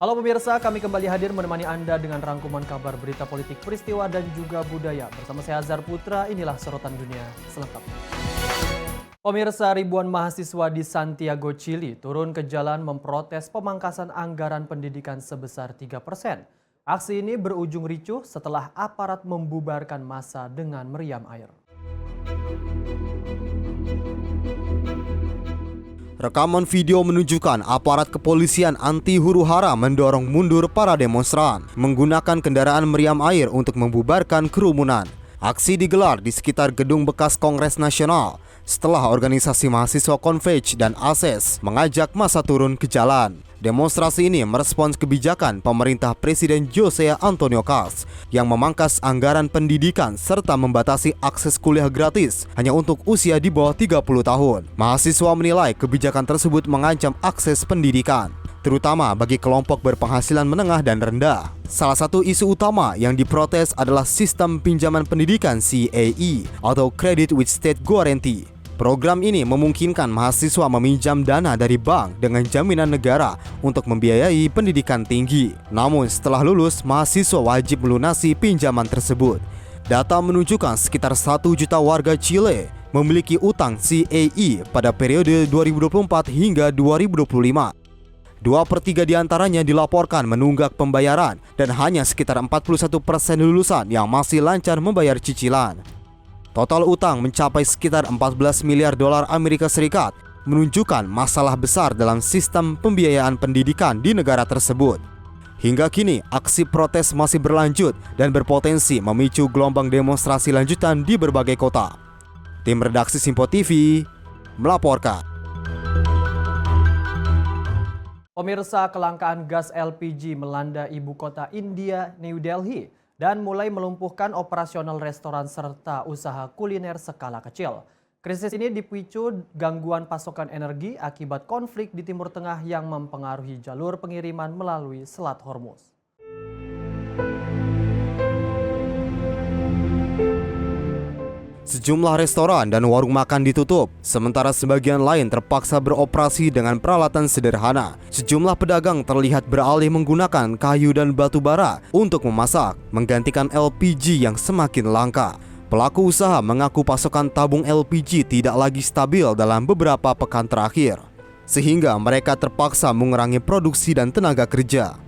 Halo pemirsa, kami kembali hadir menemani Anda dengan rangkuman kabar berita politik, peristiwa, dan juga budaya. Bersama saya Azhar Putra, inilah sorotan dunia selengkapnya. Pemirsa, ribuan mahasiswa di Santiago, Chili turun ke jalan memprotes pemangkasan anggaran pendidikan sebesar 3%. Aksi ini berujung ricuh setelah aparat membubarkan massa dengan meriam air. Rekaman video menunjukkan aparat kepolisian anti huru-hara mendorong mundur para demonstran menggunakan kendaraan meriam air untuk membubarkan kerumunan. Aksi digelar di sekitar gedung bekas Kongres Nasional setelah organisasi mahasiswa Converge dan ASES mengajak massa turun ke jalan. Demonstrasi ini merespons kebijakan pemerintah Presiden Jose Antonio Caz yang memangkas anggaran pendidikan serta membatasi akses kuliah gratis hanya untuk usia di bawah 30 tahun. Mahasiswa menilai kebijakan tersebut mengancam akses pendidikan, terutama bagi kelompok berpenghasilan menengah dan rendah. Salah satu isu utama yang diprotes adalah sistem pinjaman pendidikan CAE atau Credit with State Guarantee. Program ini memungkinkan mahasiswa meminjam dana dari bank dengan jaminan negara untuk membiayai pendidikan tinggi. Namun setelah lulus, mahasiswa wajib melunasi pinjaman tersebut. Data menunjukkan sekitar 1 juta warga Chile memiliki utang CAE pada periode 2024 hingga 2025. 2/3 diantaranya dilaporkan menunggak pembayaran dan hanya sekitar 41% lulusan yang masih lancar membayar cicilan. Total utang mencapai sekitar 14 miliar dolar Amerika Serikat, menunjukkan masalah besar dalam sistem pembiayaan pendidikan di negara tersebut. Hingga kini, aksi protes masih berlanjut dan berpotensi memicu gelombang demonstrasi lanjutan di berbagai kota. Tim redaksi Simpo TV melaporkan. Pemirsa, kelangkaan gas LPG melanda ibu kota India, New Delhi, dan mulai melumpuhkan operasional restoran serta usaha kuliner skala kecil. Krisis ini dipicu gangguan pasokan energi akibat konflik di Timur Tengah yang mempengaruhi jalur pengiriman melalui Selat Hormuz. Sejumlah restoran dan warung makan ditutup, sementara sebagian lain terpaksa beroperasi dengan peralatan sederhana. Sejumlah pedagang terlihat beralih menggunakan kayu dan batu bara untuk memasak, menggantikan LPG yang semakin langka. Pelaku usaha mengaku pasokan tabung LPG tidak lagi stabil dalam beberapa pekan terakhir, sehingga mereka terpaksa mengurangi produksi dan tenaga kerja.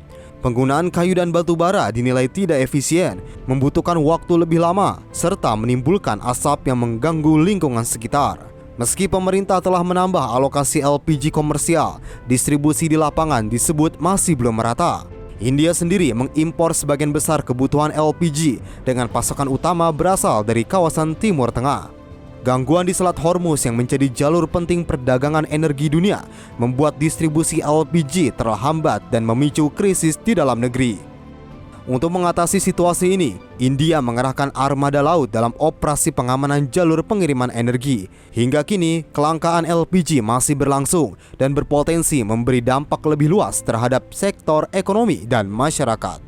Penggunaan kayu dan batu bara dinilai tidak efisien, membutuhkan waktu lebih lama, serta menimbulkan asap yang mengganggu lingkungan sekitar. Meski pemerintah telah menambah alokasi LPG komersial, distribusi di lapangan disebut masih belum merata. India sendiri mengimpor sebagian besar kebutuhan LPG dengan pasokan utama berasal dari kawasan Timur Tengah. Gangguan di Selat Hormuz yang menjadi jalur penting perdagangan energi dunia membuat distribusi LPG terhambat dan memicu krisis di dalam negeri. Untuk mengatasi situasi ini, India mengerahkan armada laut dalam operasi pengamanan jalur pengiriman energi. Hingga kini, kelangkaan LPG masih berlangsung dan berpotensi memberi dampak lebih luas terhadap sektor ekonomi dan masyarakat.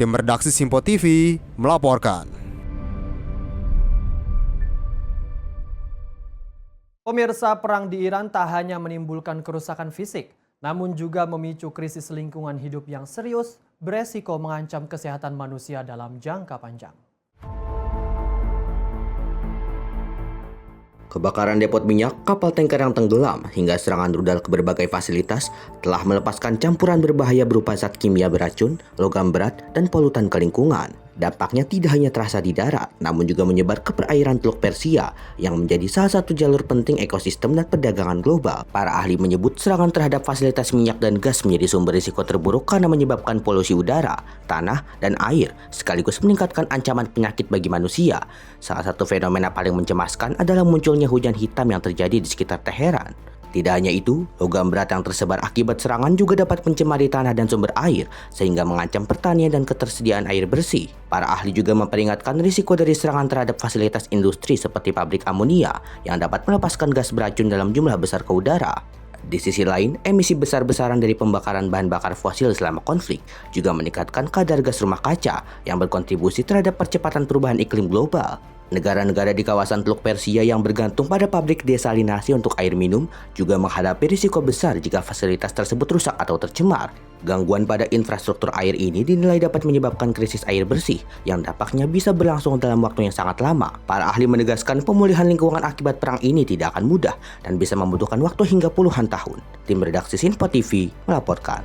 Tim redaksi Simpo TV melaporkan. Pemirsa, perang di Iran tak hanya menimbulkan kerusakan fisik, namun juga memicu krisis lingkungan hidup yang serius, beresiko mengancam kesehatan manusia dalam jangka panjang. Kebakaran depot minyak, kapal tanker yang tenggelam, hingga serangan rudal ke berbagai fasilitas telah melepaskan campuran berbahaya berupa zat kimia beracun, logam berat, dan polutan ke lingkungan. Dampaknya tidak hanya terasa di darat, namun juga menyebar ke perairan Teluk Persia yang menjadi salah satu jalur penting ekosistem dan perdagangan global. Para ahli menyebut serangan terhadap fasilitas minyak dan gas menjadi sumber risiko terburuk karena menyebabkan polusi udara, tanah, dan air, sekaligus meningkatkan ancaman penyakit bagi manusia. Salah satu fenomena paling mencemaskan adalah munculnya hujan hitam yang terjadi di sekitar Teheran. Tidak hanya itu, logam berat yang tersebar akibat serangan juga dapat mencemari tanah dan sumber air, sehingga mengancam pertanian dan ketersediaan air bersih. Para ahli juga memperingatkan risiko dari serangan terhadap fasilitas industri seperti pabrik amonia yang dapat melepaskan gas beracun dalam jumlah besar ke udara. Di sisi lain, emisi besar-besaran dari pembakaran bahan bakar fosil selama konflik juga meningkatkan kadar gas rumah kaca yang berkontribusi terhadap percepatan perubahan iklim global. Negara-negara di kawasan Teluk Persia yang bergantung pada pabrik desalinasi untuk air minum juga menghadapi risiko besar jika fasilitas tersebut rusak atau tercemar. Gangguan pada infrastruktur air ini dinilai dapat menyebabkan krisis air bersih yang dampaknya bisa berlangsung dalam waktu yang sangat lama. Para ahli menegaskan pemulihan lingkungan akibat perang ini tidak akan mudah dan bisa membutuhkan waktu hingga puluhan tahun. Tim redaksi Sinpo TV melaporkan.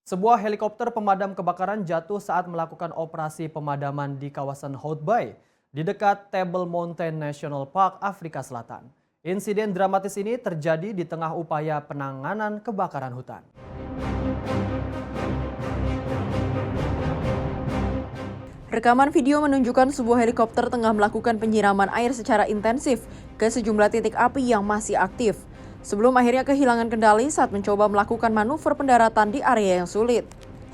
Sebuah helikopter pemadam kebakaran jatuh saat melakukan operasi pemadaman di kawasan Hout Bay di dekat Table Mountain National Park, Afrika Selatan. Insiden dramatis ini terjadi di tengah upaya penanganan kebakaran hutan. Rekaman video menunjukkan sebuah helikopter tengah melakukan penyiraman air secara intensif ke sejumlah titik api yang masih aktif, sebelum akhirnya kehilangan kendali saat mencoba melakukan manuver pendaratan di area yang sulit.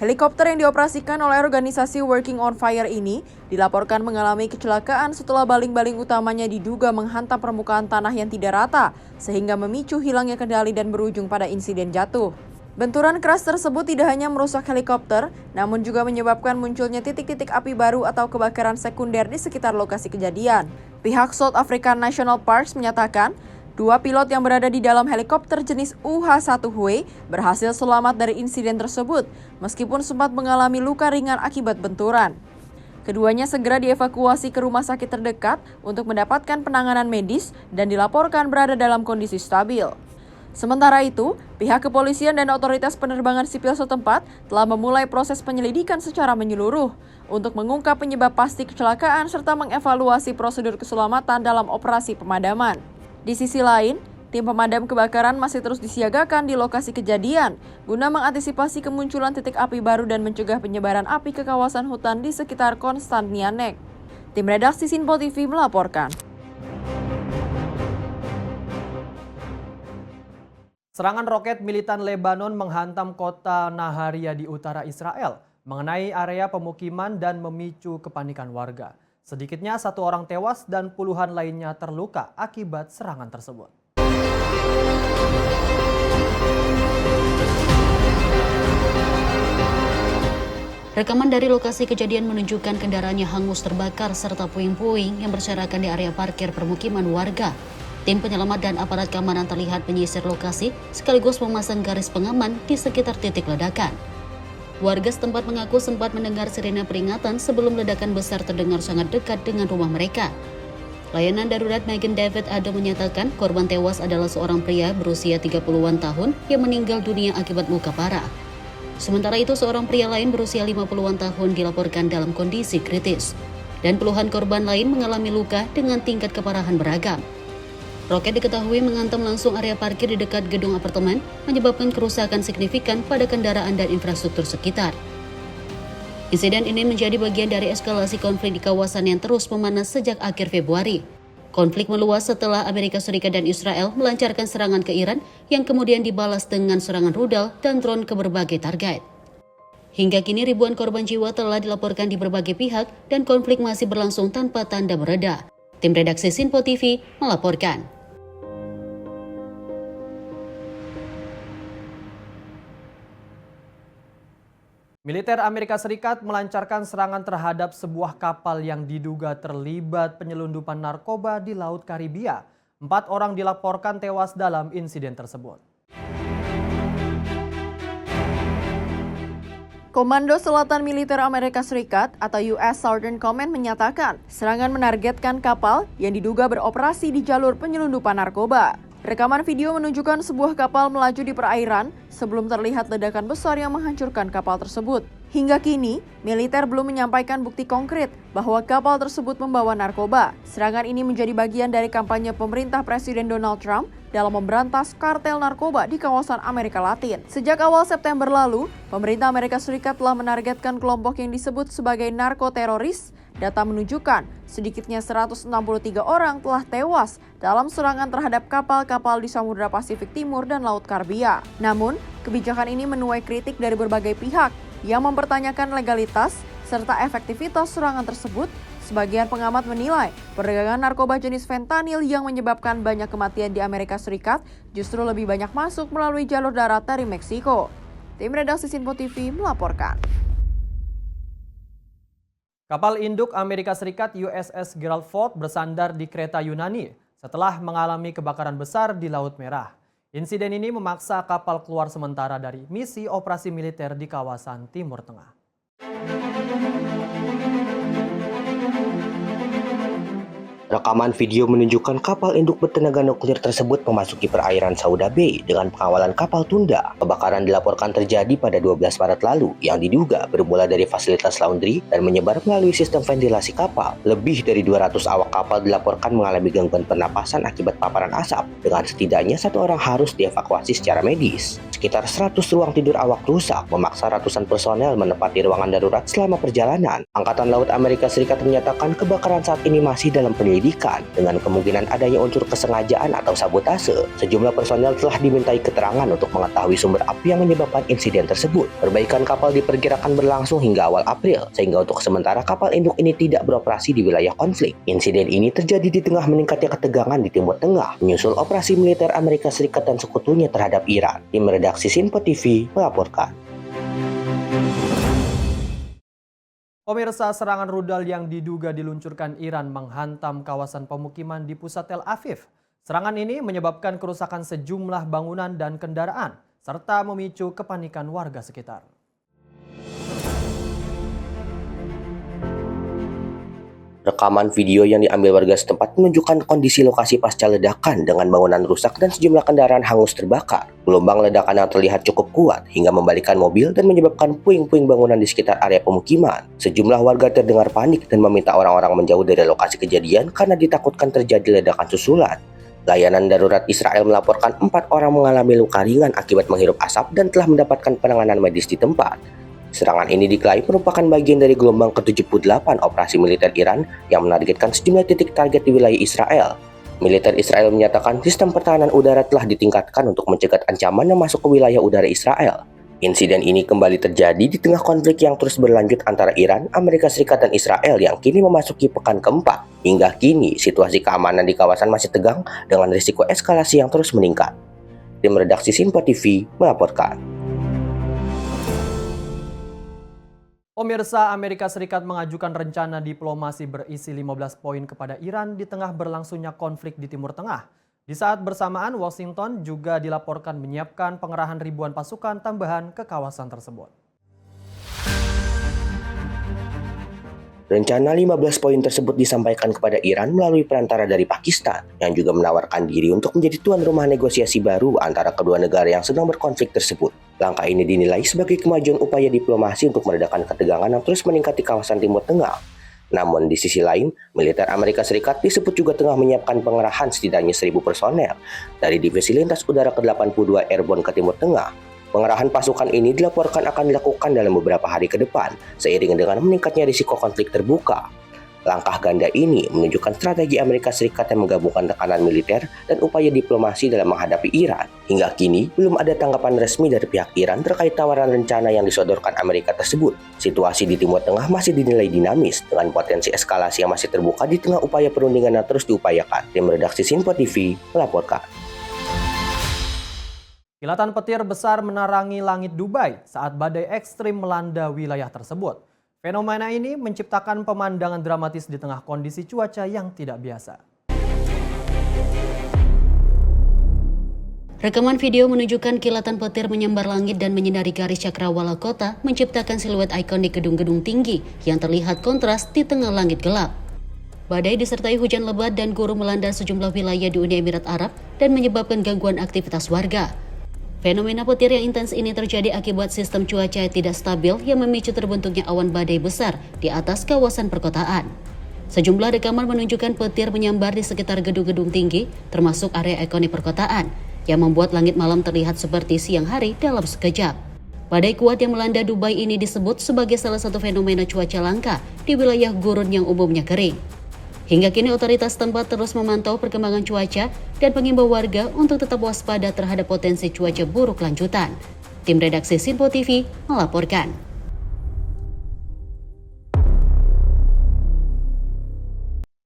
Helikopter yang dioperasikan oleh organisasi Working on Fire ini dilaporkan mengalami kecelakaan setelah baling-baling utamanya diduga menghantam permukaan tanah yang tidak rata, sehingga memicu hilangnya kendali dan berujung pada insiden jatuh. Benturan keras tersebut tidak hanya merusak helikopter, namun juga menyebabkan munculnya titik-titik api baru atau kebakaran sekunder di sekitar lokasi kejadian. Pihak South African National Parks menyatakan, 2 pilot yang berada di dalam helikopter jenis UH-1W berhasil selamat dari insiden tersebut, meskipun sempat mengalami luka ringan akibat benturan. Keduanya segera dievakuasi ke rumah sakit terdekat untuk mendapatkan penanganan medis dan dilaporkan berada dalam kondisi stabil. Sementara itu, pihak kepolisian dan otoritas penerbangan sipil setempat telah memulai proses penyelidikan secara menyeluruh untuk mengungkap penyebab pasti kecelakaan serta mengevaluasi prosedur keselamatan dalam operasi pemadaman. Di sisi lain, tim pemadam kebakaran masih terus disiagakan di lokasi kejadian guna mengantisipasi kemunculan titik api baru dan mencegah penyebaran api ke kawasan hutan di sekitar Konstantianek. Tim redaksi Sinpo TV melaporkan. Serangan roket militan Lebanon menghantam kota Naharia di utara Israel, mengenai area pemukiman dan memicu kepanikan warga. Sedikitnya 1 orang tewas dan puluhan lainnya terluka akibat serangan tersebut. Rekaman dari lokasi kejadian menunjukkan kendaraannya hangus terbakar serta puing-puing yang berserakan di area parkir permukiman warga. Tim penyelamat dan aparat keamanan terlihat menyisir lokasi sekaligus memasang garis pengaman di sekitar titik ledakan. Warga setempat mengaku sempat mendengar sirene peringatan sebelum ledakan besar terdengar sangat dekat dengan rumah mereka. Layanan darurat Magen David Addo menyatakan korban tewas adalah seorang pria berusia 30-an tahun yang meninggal dunia akibat luka parah. Sementara itu seorang pria lain berusia 50-an tahun dilaporkan dalam kondisi kritis. Dan puluhan korban lain mengalami luka dengan tingkat keparahan beragam. Roket diketahui menghantam langsung area parkir di dekat gedung apartemen, menyebabkan kerusakan signifikan pada kendaraan dan infrastruktur sekitar. Insiden ini menjadi bagian dari eskalasi konflik di kawasan yang terus memanas sejak akhir Februari. Konflik meluas setelah Amerika Serikat dan Israel melancarkan serangan ke Iran yang kemudian dibalas dengan serangan rudal dan drone ke berbagai target. Hingga kini ribuan korban jiwa telah dilaporkan di berbagai pihak dan konflik masih berlangsung tanpa tanda mereda. Tim redaksi Sinpo TV melaporkan. Militer Amerika Serikat melancarkan serangan terhadap sebuah kapal yang diduga terlibat penyelundupan narkoba di Laut Karibia. 4 orang dilaporkan tewas dalam insiden tersebut. Komando Selatan Militer Amerika Serikat atau US Southern Command menyatakan serangan menargetkan kapal yang diduga beroperasi di jalur penyelundupan narkoba. Rekaman video menunjukkan sebuah kapal melaju di perairan sebelum terlihat ledakan besar yang menghancurkan kapal tersebut. Hingga kini, militer belum menyampaikan bukti konkret bahwa kapal tersebut membawa narkoba. Serangan ini menjadi bagian dari kampanye pemerintah Presiden Donald Trump dalam memberantas kartel narkoba di kawasan Amerika Latin. Sejak awal September lalu, pemerintah Amerika Serikat telah menargetkan kelompok yang disebut sebagai narkoteroris. Data menunjukkan sedikitnya 163 orang telah tewas dalam serangan terhadap kapal-kapal di Samudra Pasifik Timur dan Laut Karibia. Namun, kebijakan ini menuai kritik dari berbagai pihak yang mempertanyakan legalitas serta efektivitas serangan tersebut. Sebagian pengamat menilai perdagangan narkoba jenis fentanyl yang menyebabkan banyak kematian di Amerika Serikat justru lebih banyak masuk melalui jalur darat dari Meksiko. Tim redaksi Sinpo TV melaporkan. Kapal induk Amerika Serikat USS Gerald Ford bersandar di Kreta Yunani setelah mengalami kebakaran besar di Laut Merah. Insiden ini memaksa kapal keluar sementara dari misi operasi militer di kawasan Timur Tengah. Rekaman video menunjukkan kapal induk bertenaga nuklir tersebut memasuki perairan Sauda Bay dengan pengawalan kapal tunda. Kebakaran dilaporkan terjadi pada 12 Maret lalu yang diduga bermula dari fasilitas laundry dan menyebar melalui sistem ventilasi kapal. Lebih dari 200 awak kapal dilaporkan mengalami gangguan pernapasan akibat paparan asap, dengan setidaknya 1 orang harus dievakuasi secara medis. Sekitar 100 ruang tidur awak rusak, memaksa ratusan personel menempati ruangan darurat selama perjalanan. Angkatan Laut Amerika Serikat menyatakan kebakaran saat ini masih dalam penyelidikan dengan kemungkinan adanya unsur kesengajaan atau sabotase. Sejumlah personel telah dimintai keterangan untuk mengetahui sumber api yang menyebabkan insiden tersebut. Perbaikan kapal diperkirakan berlangsung hingga awal April, sehingga untuk sementara kapal induk ini tidak beroperasi di wilayah konflik. Insiden ini terjadi di tengah meningkatnya ketegangan di Timur Tengah, menyusul operasi militer Amerika Serikat dan sekutunya terhadap Iran. Tim redaksi Sinpo TV melaporkan. Pemirsa, serangan rudal yang diduga diluncurkan Iran menghantam kawasan pemukiman di pusat Tel Aviv. Serangan ini menyebabkan kerusakan sejumlah bangunan dan kendaraan, serta memicu kepanikan warga sekitar. Rekaman video yang diambil warga setempat menunjukkan kondisi lokasi pasca ledakan dengan bangunan rusak dan sejumlah kendaraan hangus terbakar. Gelombang ledakan yang terlihat cukup kuat hingga membalikkan mobil dan menyebabkan puing-puing bangunan di sekitar area pemukiman. Sejumlah warga terdengar panik dan meminta orang-orang menjauh dari lokasi kejadian karena ditakutkan terjadi ledakan susulan. Layanan darurat Israel melaporkan 4 orang mengalami luka ringan akibat menghirup asap dan telah mendapatkan penanganan medis di tempat. Serangan ini diklaim merupakan bagian dari gelombang ke-78 operasi militer Iran yang menargetkan sejumlah titik target di wilayah Israel. Militer Israel menyatakan sistem pertahanan udara telah ditingkatkan untuk mencegah ancaman yang masuk ke wilayah udara Israel. Insiden ini kembali terjadi di tengah konflik yang terus berlanjut antara Iran, Amerika Serikat, dan Israel yang kini memasuki pekan keempat. Hingga kini, situasi keamanan di kawasan masih tegang dengan risiko eskalasi yang terus meningkat. Tim redaksi Sinpo TV melaporkan. Pemirsa, Amerika Serikat mengajukan rencana diplomasi berisi 15 poin kepada Iran di tengah berlangsungnya konflik di Timur Tengah. Di saat bersamaan, Washington juga dilaporkan menyiapkan pengerahan ribuan pasukan tambahan ke kawasan tersebut. Rencana 15 poin tersebut disampaikan kepada Iran melalui perantara dari Pakistan, yang juga menawarkan diri untuk menjadi tuan rumah negosiasi baru antara kedua negara yang sedang berkonflik tersebut. Langkah ini dinilai sebagai kemajuan upaya diplomasi untuk meredakan ketegangan yang terus meningkat di kawasan Timur Tengah. Namun di sisi lain, militer Amerika Serikat disebut juga tengah menyiapkan pengerahan setidaknya 1.000 personel dari Divisi Lintas Udara ke-82 Airborne ke Timur Tengah. Pengerahan pasukan ini dilaporkan akan dilakukan dalam beberapa hari ke depan, seiring dengan meningkatnya risiko konflik terbuka. Langkah ganda ini menunjukkan strategi Amerika Serikat yang menggabungkan tekanan militer dan upaya diplomasi dalam menghadapi Iran. Hingga kini, belum ada tanggapan resmi dari pihak Iran terkait tawaran rencana yang disodorkan Amerika tersebut. Situasi di Timur Tengah masih dinilai dinamis, dengan potensi eskalasi yang masih terbuka di tengah upaya perundingan yang terus diupayakan. Tim redaksi Sinpo TV melaporkan. Kilatan petir besar menerangi langit Dubai saat badai ekstrim melanda wilayah tersebut. Fenomena ini menciptakan pemandangan dramatis di tengah kondisi cuaca yang tidak biasa. Rekaman video menunjukkan kilatan petir menyambar langit dan menyinari garis cakrawala kota, menciptakan siluet ikonik gedung-gedung tinggi yang terlihat kontras di tengah langit gelap. Badai disertai hujan lebat dan gurun melanda sejumlah wilayah di Uni Emirat Arab dan menyebabkan gangguan aktivitas warga. Fenomena petir yang intens ini terjadi akibat sistem cuaca yang tidak stabil yang memicu terbentuknya awan badai besar di atas kawasan perkotaan. Sejumlah rekaman menunjukkan petir menyambar di sekitar gedung-gedung tinggi, termasuk area ikonik perkotaan, yang membuat langit malam terlihat seperti siang hari dalam sekejap. Badai kuat yang melanda Dubai ini disebut sebagai salah satu fenomena cuaca langka di wilayah gurun yang umumnya kering. Hingga kini otoritas tempat terus memantau perkembangan cuaca dan mengimbau warga untuk tetap waspada terhadap potensi cuaca buruk lanjutan. Tim redaksi Sinpo TV melaporkan.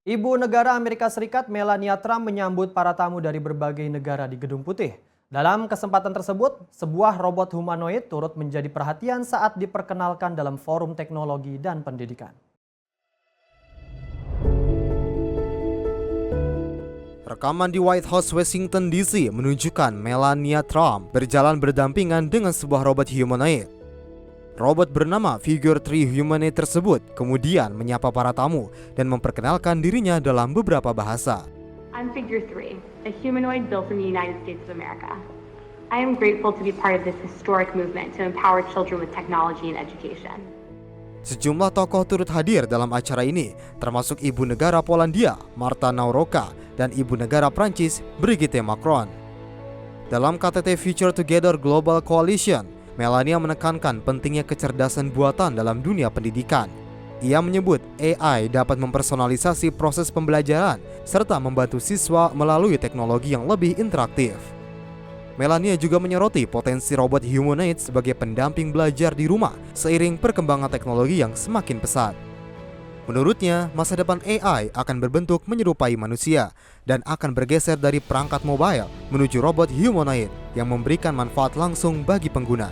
Ibu negara Amerika Serikat Melania Trump menyambut para tamu dari berbagai negara di Gedung Putih. Dalam kesempatan tersebut, sebuah robot humanoid turut menjadi perhatian saat diperkenalkan dalam forum teknologi dan pendidikan. Rekaman di White House, Washington DC menunjukkan Melania Trump berjalan berdampingan dengan sebuah robot humanoid. Robot bernama Figure 3 Humanoid tersebut kemudian menyapa para tamu dan memperkenalkan dirinya dalam beberapa bahasa. I'm Figure 3, a humanoid built in the United States of America. I am grateful to be part of this historic movement to empower children with technology and education. Sejumlah tokoh turut hadir dalam acara ini, termasuk Ibu Negara Polandia, Marta Nowrocka, dan Ibu Negara Prancis, Brigitte Macron. Dalam KTT Future Together Global Coalition, Melania menekankan pentingnya kecerdasan buatan dalam dunia pendidikan. Ia menyebut AI dapat mempersonalisasi proses pembelajaran serta membantu siswa melalui teknologi yang lebih interaktif. Melania juga menyoroti potensi robot humanoid sebagai pendamping belajar di rumah seiring perkembangan teknologi yang semakin pesat. Menurutnya, masa depan AI akan berbentuk menyerupai manusia dan akan bergeser dari perangkat mobile menuju robot humanoid yang memberikan manfaat langsung bagi pengguna.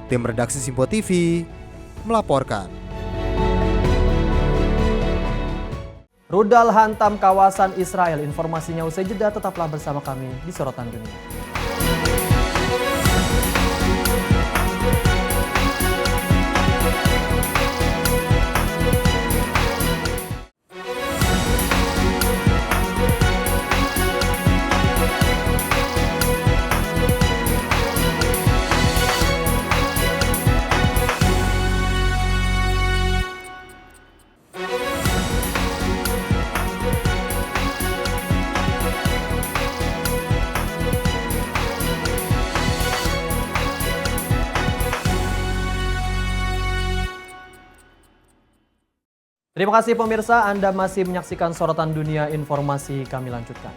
Tim redaksi Simpo TV melaporkan. Rudal hantam kawasan Israel. Informasinya usai jeda, tetaplah bersama kami di Sorotan Dunia. Terima kasih pemirsa, Anda masih menyaksikan Sorotan Dunia. Informasi kami lanjutkan.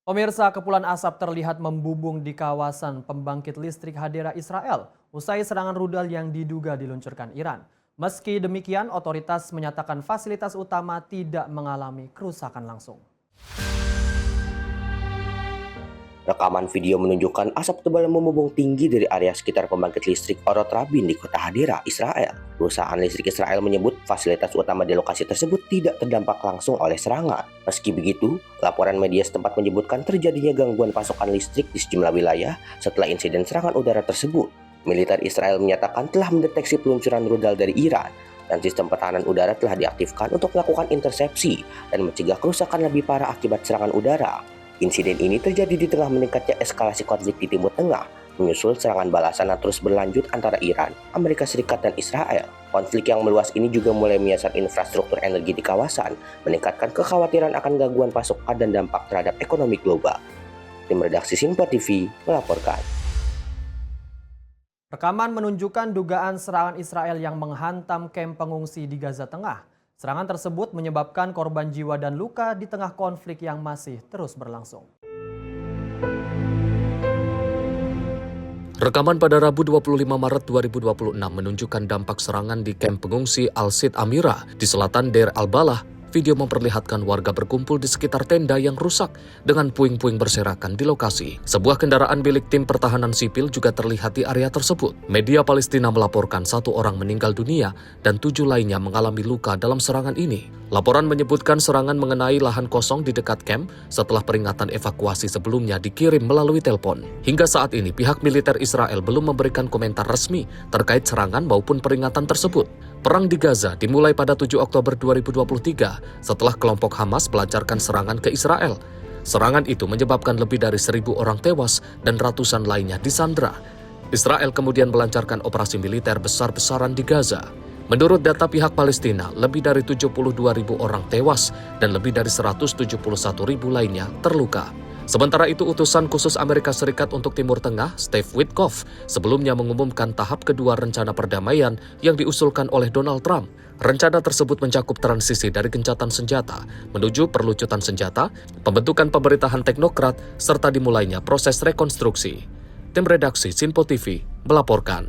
Pemirsa, kepulan asap terlihat membubung di kawasan pembangkit listrik Hadera Israel usai serangan rudal yang diduga diluncurkan Iran. Meski demikian, otoritas menyatakan fasilitas utama tidak mengalami kerusakan langsung. Rekaman video menunjukkan asap tebal membumbung tinggi dari area sekitar pembangkit listrik Orot Rabin di kota Hadera, Israel. Perusahaan listrik Israel menyebut fasilitas utama di lokasi tersebut tidak terdampak langsung oleh serangan. Meski begitu, laporan media setempat menyebutkan terjadinya gangguan pasokan listrik di sejumlah wilayah setelah insiden serangan udara tersebut. Militer Israel menyatakan telah mendeteksi peluncuran rudal dari Iran dan sistem pertahanan udara telah diaktifkan untuk melakukan intersepsi dan mencegah kerusakan lebih parah akibat serangan udara. Insiden ini terjadi di tengah meningkatnya eskalasi konflik di Timur Tengah, menyusul serangan balasan yang terus berlanjut antara Iran, Amerika Serikat, dan Israel. Konflik yang meluas ini juga mulai menyasar infrastruktur energi di kawasan, meningkatkan kekhawatiran akan gangguan pasokan dan dampak terhadap ekonomi global. Tim redaksi Simpo TV melaporkan. Rekaman menunjukkan dugaan serangan Israel yang menghantam kamp pengungsi di Gaza Tengah. Serangan tersebut menyebabkan korban jiwa dan luka di tengah konflik yang masih terus berlangsung. Rekaman pada Rabu 25 Maret 2026 menunjukkan dampak serangan di kamp pengungsi Al-Sid Amira di selatan Deir al-Balah. Video memperlihatkan warga berkumpul di sekitar tenda yang rusak dengan puing-puing berserakan di lokasi. Sebuah kendaraan milik tim pertahanan sipil juga terlihat di area tersebut. Media Palestina melaporkan 1 orang meninggal dunia dan 7 lainnya mengalami luka dalam serangan ini. Laporan menyebutkan serangan mengenai lahan kosong di dekat kamp setelah peringatan evakuasi sebelumnya dikirim melalui telepon. Hingga saat ini pihak militer Israel belum memberikan komentar resmi terkait serangan maupun peringatan tersebut. Perang di Gaza dimulai pada 7 Oktober 2023 setelah kelompok Hamas melancarkan serangan ke Israel. Serangan itu menyebabkan lebih dari 1.000 orang tewas dan ratusan lainnya disandra. Israel kemudian melancarkan operasi militer besar-besaran di Gaza. Menurut data pihak Palestina, lebih dari 72.000 orang tewas dan lebih dari 171.000 lainnya terluka. Sementara itu, utusan khusus Amerika Serikat untuk Timur Tengah, Steve Witkoff, sebelumnya mengumumkan tahap kedua rencana perdamaian yang diusulkan oleh Donald Trump. Rencana tersebut mencakup transisi dari gencatan senjata menuju perlucutan senjata, pembentukan pemerintahan teknokrat, serta dimulainya proses rekonstruksi. Tim redaksi Simpo TV melaporkan.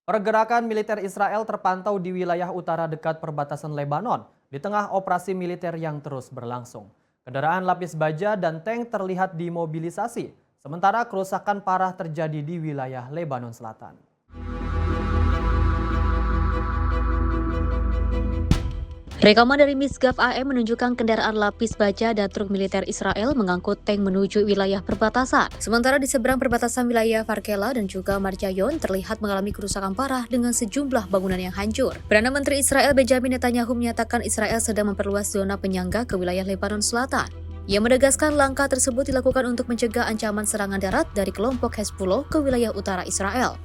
Pergerakan militer Israel terpantau di wilayah utara dekat perbatasan Lebanon di tengah operasi militer yang terus berlangsung. Kendaraan lapis baja dan tank terlihat dimobilisasi, sementara kerusakan parah terjadi di wilayah Lebanon Selatan. Rekaman dari Misgaf AM menunjukkan kendaraan lapis baja dan truk militer Israel mengangkut tank menuju wilayah perbatasan. Sementara di seberang perbatasan wilayah Farkela dan juga Marjayon terlihat mengalami kerusakan parah dengan sejumlah bangunan yang hancur. Perdana Menteri Israel Benjamin Netanyahu menyatakan Israel sedang memperluas zona penyangga ke wilayah Lebanon Selatan. Ia menegaskan langkah tersebut dilakukan untuk mencegah ancaman serangan darat dari kelompok Hezbollah ke wilayah utara Israel.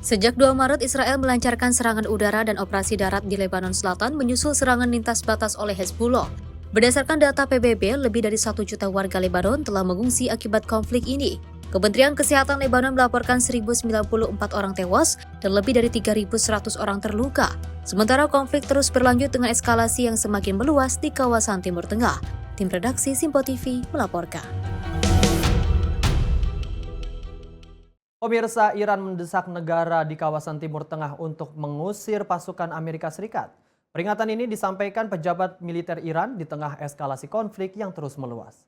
Sejak 2 Maret, Israel melancarkan serangan udara dan operasi darat di Lebanon Selatan menyusul serangan lintas batas oleh Hezbollah. Berdasarkan data PBB, lebih dari 1 juta warga Lebanon telah mengungsi akibat konflik ini. Kementerian Kesehatan Lebanon melaporkan 1.094 orang tewas dan lebih dari 3.100 orang terluka. Sementara konflik terus berlanjut dengan eskalasi yang semakin meluas di kawasan Timur Tengah. Tim redaksi Simpo TV melaporkan. Pemirsa, Iran mendesak negara di kawasan Timur Tengah untuk mengusir pasukan Amerika Serikat. Peringatan ini disampaikan pejabat militer Iran di tengah eskalasi konflik yang terus meluas.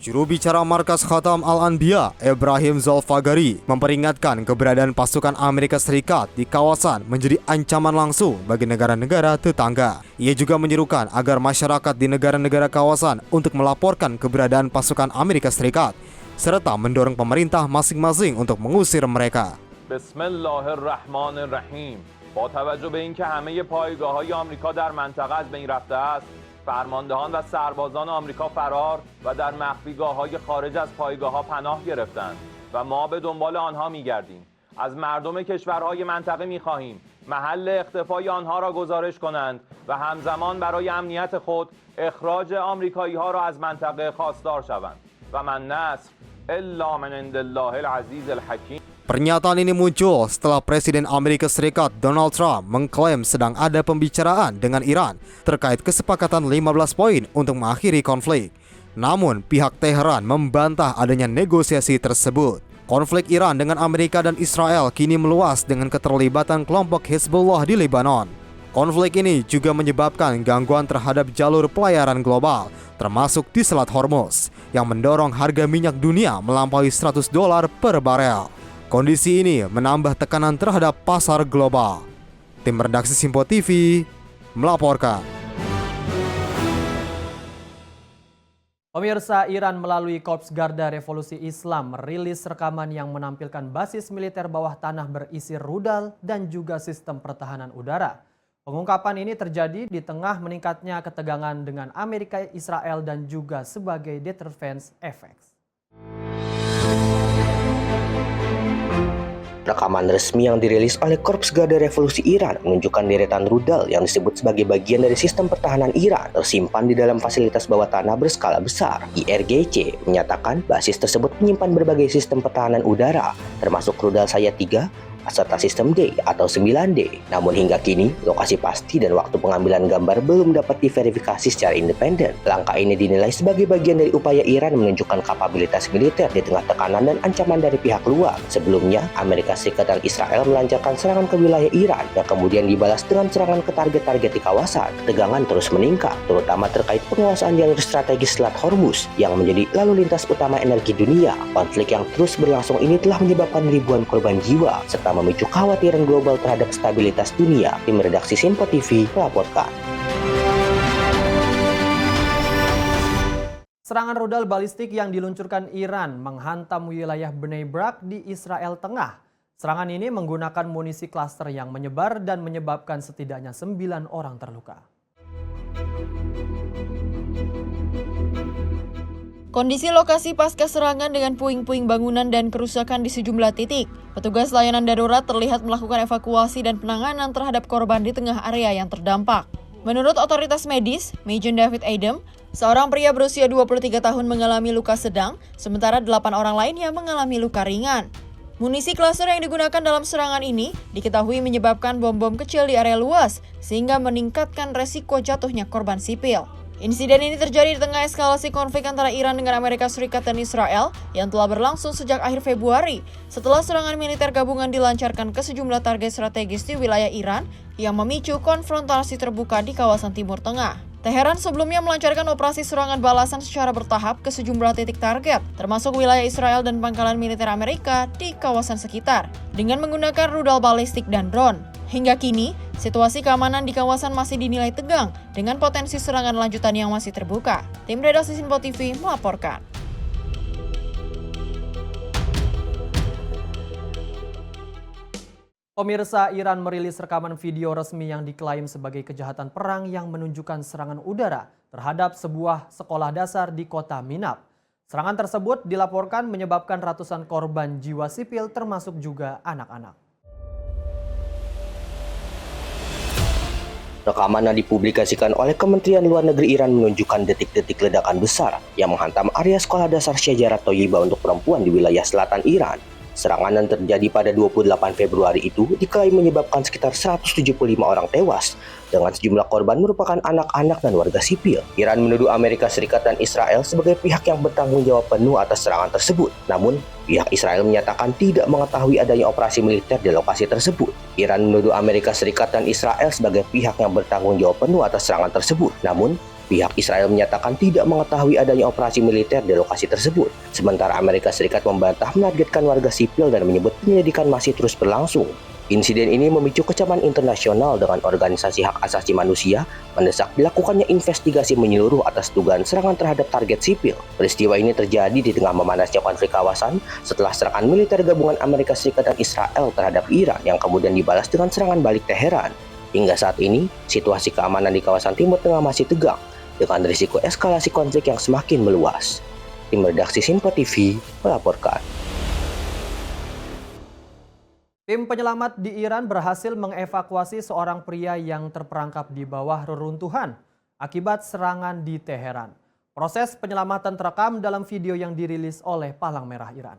Juru bicara Markas Khatam Al-Anbiya, Ibrahim Zolfagari, memperingatkan keberadaan pasukan Amerika Serikat di kawasan menjadi ancaman langsung bagi negara-negara tetangga. Ia juga menyerukan agar masyarakat di negara-negara kawasan untuk melaporkan keberadaan pasukan Amerika Serikat, serta mendorong pemerintah masing-masing untuk mengusir mereka. Bismillahirrahmanirrahim. با توجه به اینکه همه پایگاه‌های آمریکا در منطقه از بین رفته است، فرماندهان و سربازان آمریکا فرار و در مخفیگاه‌های خارج از پایگاه‌ها پناه گرفتند و ما به دنبال آنها می‌گردیم. از مردم کشورهای منطقه می‌خواهیم محل اختفای آنها را گزارش کنند و همزمان برای امنیت خود اخراج آمریکایی‌ها را از منطقه خواستار شوند. و من نصر الا من عند الله العزیز الحکیم. Pernyataan ini muncul setelah Presiden Amerika Serikat Donald Trump mengklaim sedang ada pembicaraan dengan Iran terkait kesepakatan 15 poin untuk mengakhiri konflik. Namun, pihak Teheran membantah adanya negosiasi tersebut. Konflik Iran dengan Amerika dan Israel kini meluas dengan keterlibatan kelompok Hezbollah di Lebanon. Konflik ini juga menyebabkan gangguan terhadap jalur pelayaran global, termasuk di Selat Hormuz, yang mendorong harga minyak dunia melampaui $100 per barel. Kondisi ini menambah tekanan terhadap pasar global. Tim redaksi Simpo TV melaporkan. Pemirsa, Iran melalui Korps Garda Revolusi Islam merilis rekaman yang menampilkan basis militer bawah tanah berisi rudal dan juga sistem pertahanan udara. Pengungkapan ini terjadi di tengah meningkatnya ketegangan dengan Amerika, Israel, dan juga sebagai defense effects. Rekaman resmi yang dirilis oleh Korps Garda Revolusi Iran menunjukkan deretan rudal yang disebut sebagai bagian dari sistem pertahanan Iran tersimpan di dalam fasilitas bawah tanah berskala besar. IRGC menyatakan basis tersebut menyimpan berbagai sistem pertahanan udara, termasuk rudal Sayad 3, serta sistem D atau 9D. Namun hingga kini, lokasi pasti dan waktu pengambilan gambar belum dapat diverifikasi secara independen. Langkah ini dinilai sebagai bagian dari upaya Iran menunjukkan kapabilitas militer di tengah tekanan dan ancaman dari pihak luar. Sebelumnya, Amerika Serikat dan Israel melancarkan serangan ke wilayah Iran yang kemudian dibalas dengan serangan ke target-target di kawasan. Ketegangan terus meningkat, terutama terkait penguasaan jalur strategis Selat Hormuz yang menjadi lalu lintas utama energi dunia. Konflik yang terus berlangsung ini telah menyebabkan ribuan korban jiwa serta memicu kekhawatiran global terhadap stabilitas dunia. Tim redaksi Simpo TV melaporkan. Serangan rudal balistik yang diluncurkan Iran menghantam wilayah Bnei Brak di Israel Tengah. Serangan ini menggunakan munisi klaster yang menyebar dan menyebabkan setidaknya 9 orang terluka. Kondisi lokasi pasca serangan dengan puing-puing bangunan dan kerusakan di sejumlah titik. Petugas layanan darurat terlihat melakukan evakuasi dan penanganan terhadap korban di tengah area yang terdampak. Menurut otoritas medis, Majen David Adam, seorang pria berusia 23 tahun mengalami luka sedang, sementara 8 orang lainnya mengalami luka ringan. Munisi klaster yang digunakan dalam serangan ini diketahui menyebabkan bom-bom kecil di area luas, sehingga meningkatkan resiko jatuhnya korban sipil. Insiden ini terjadi di tengah eskalasi konflik antara Iran dengan Amerika Serikat dan Israel yang telah berlangsung sejak akhir Februari setelah serangan militer gabungan dilancarkan ke sejumlah target strategis di wilayah Iran yang memicu konfrontasi terbuka di kawasan Timur Tengah. Teheran sebelumnya melancarkan operasi serangan balasan secara bertahap ke sejumlah titik target, termasuk wilayah Israel dan pangkalan militer Amerika di kawasan sekitar, dengan menggunakan rudal balistik dan drone. Hingga kini, situasi keamanan di kawasan masih dinilai tegang dengan potensi serangan lanjutan yang masih terbuka. Tim redaksi Sinpo TV melaporkan. Pemirsa, Iran merilis rekaman video resmi yang diklaim sebagai kejahatan perang yang menunjukkan serangan udara terhadap sebuah sekolah dasar di kota Minab. Serangan tersebut dilaporkan menyebabkan ratusan korban jiwa sipil termasuk juga anak-anak. Rekaman yang dipublikasikan oleh Kementerian Luar Negeri Iran menunjukkan detik-detik ledakan besar yang menghantam area sekolah dasar Syajarat Thoyibah untuk perempuan di wilayah selatan Iran. Serangan yang terjadi pada 28 Februari itu diklaim menyebabkan sekitar 175 orang tewas, dengan sejumlah korban merupakan anak-anak dan warga sipil. Iran menuduh Amerika Serikat dan Israel sebagai pihak yang bertanggung jawab penuh atas serangan tersebut. Namun, pihak Israel menyatakan tidak mengetahui adanya operasi militer di lokasi tersebut. Iran menuduh Amerika Serikat dan Israel sebagai pihak yang bertanggung jawab penuh atas serangan tersebut. Namun, pihak Israel menyatakan tidak mengetahui adanya operasi militer di lokasi tersebut. Sementara Amerika Serikat membantah menargetkan warga sipil dan menyebut penyelidikan masih terus berlangsung. Insiden ini memicu kecaman internasional dengan organisasi hak asasi manusia mendesak dilakukannya investigasi menyeluruh atas dugaan serangan terhadap target sipil. Peristiwa ini terjadi di tengah memanasnya konflik kawasan setelah serangan militer gabungan Amerika Serikat dan Israel terhadap Iran yang kemudian dibalas dengan serangan balik Teheran. Hingga saat ini, situasi keamanan di kawasan Timur Tengah masih tegang, dengan risiko eskalasi konflik yang semakin meluas. Tim redaksi Sinpo TV melaporkan. Tim penyelamat di Iran berhasil mengevakuasi seorang pria yang terperangkap di bawah reruntuhan akibat serangan di Teheran. Proses penyelamatan terekam dalam video yang dirilis oleh Palang Merah Iran.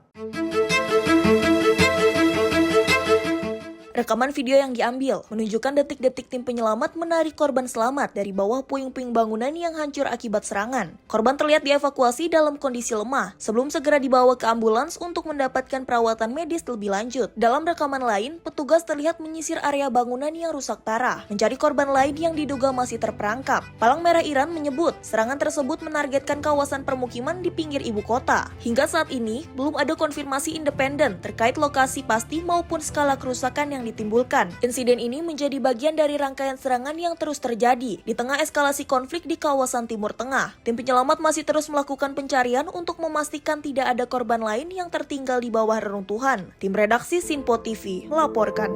Rekaman video yang diambil menunjukkan detik-detik tim penyelamat menarik korban selamat dari bawah puing-puing bangunan yang hancur akibat serangan. Korban terlihat dievakuasi dalam kondisi lemah sebelum segera dibawa ke ambulans untuk mendapatkan perawatan medis lebih lanjut. Dalam rekaman lain, petugas terlihat menyisir area bangunan yang rusak parah, mencari korban lain yang diduga masih terperangkap. Palang Merah Iran menyebut serangan tersebut menargetkan kawasan permukiman di pinggir ibu kota. Hingga saat ini, belum ada konfirmasi independen terkait lokasi pasti maupun skala kerusakan yang ditimbulkan. Insiden ini menjadi bagian dari rangkaian serangan yang terus terjadi di tengah eskalasi konflik di kawasan Timur Tengah. Tim penyelamat masih terus melakukan pencarian untuk memastikan tidak ada korban lain yang tertinggal di bawah reruntuhan. Tim redaksi Sinpo TV melaporkan.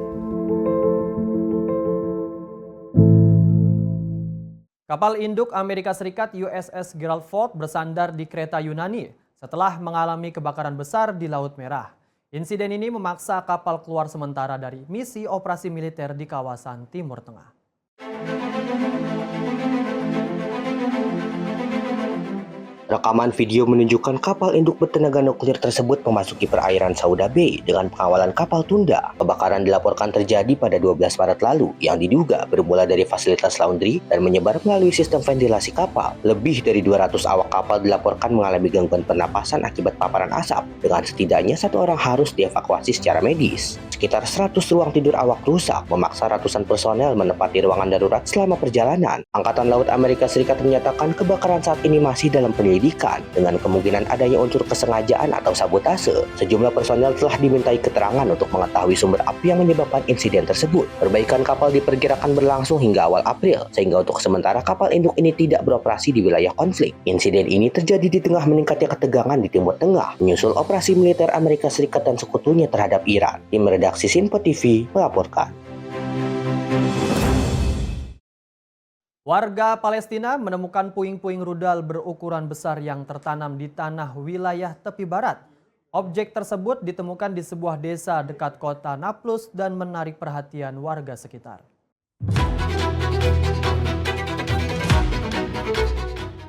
Kapal induk Amerika Serikat USS Gerald Ford bersandar di Kreta Yunani setelah mengalami kebakaran besar di Laut Merah. Insiden ini memaksa kapal keluar sementara dari misi operasi militer di kawasan Timur Tengah. Rekaman video menunjukkan kapal induk bertenaga nuklir tersebut memasuki perairan Sauda Bay dengan pengawalan kapal tunda. Kebakaran dilaporkan terjadi pada 12 Maret lalu yang diduga bermula dari fasilitas laundry dan menyebar melalui sistem ventilasi kapal. Lebih dari 200 awak kapal dilaporkan mengalami gangguan pernapasan akibat paparan asap, dengan setidaknya satu orang harus dievakuasi secara medis. Sekitar 100 ruang tidur awak rusak, memaksa ratusan personel menempati ruangan darurat selama perjalanan. Angkatan Laut Amerika Serikat menyatakan kebakaran saat ini masih dalam penyelidikan dengan kemungkinan adanya unsur kesengajaan atau sabotase. Sejumlah personel telah dimintai keterangan untuk mengetahui sumber api yang menyebabkan insiden tersebut. Perbaikan kapal diperkirakan berlangsung hingga awal April, sehingga untuk sementara kapal induk ini tidak beroperasi di wilayah konflik. Insiden ini terjadi di tengah meningkatnya ketegangan di Timur Tengah, menyusul operasi militer Amerika Serikat dan sekutunya terhadap Iran. Tim redaksi Sinpo TV melaporkan. Warga Palestina menemukan puing-puing rudal berukuran besar yang tertanam di tanah wilayah tepi barat. Objek tersebut ditemukan di sebuah desa dekat kota Nablus dan menarik perhatian warga sekitar.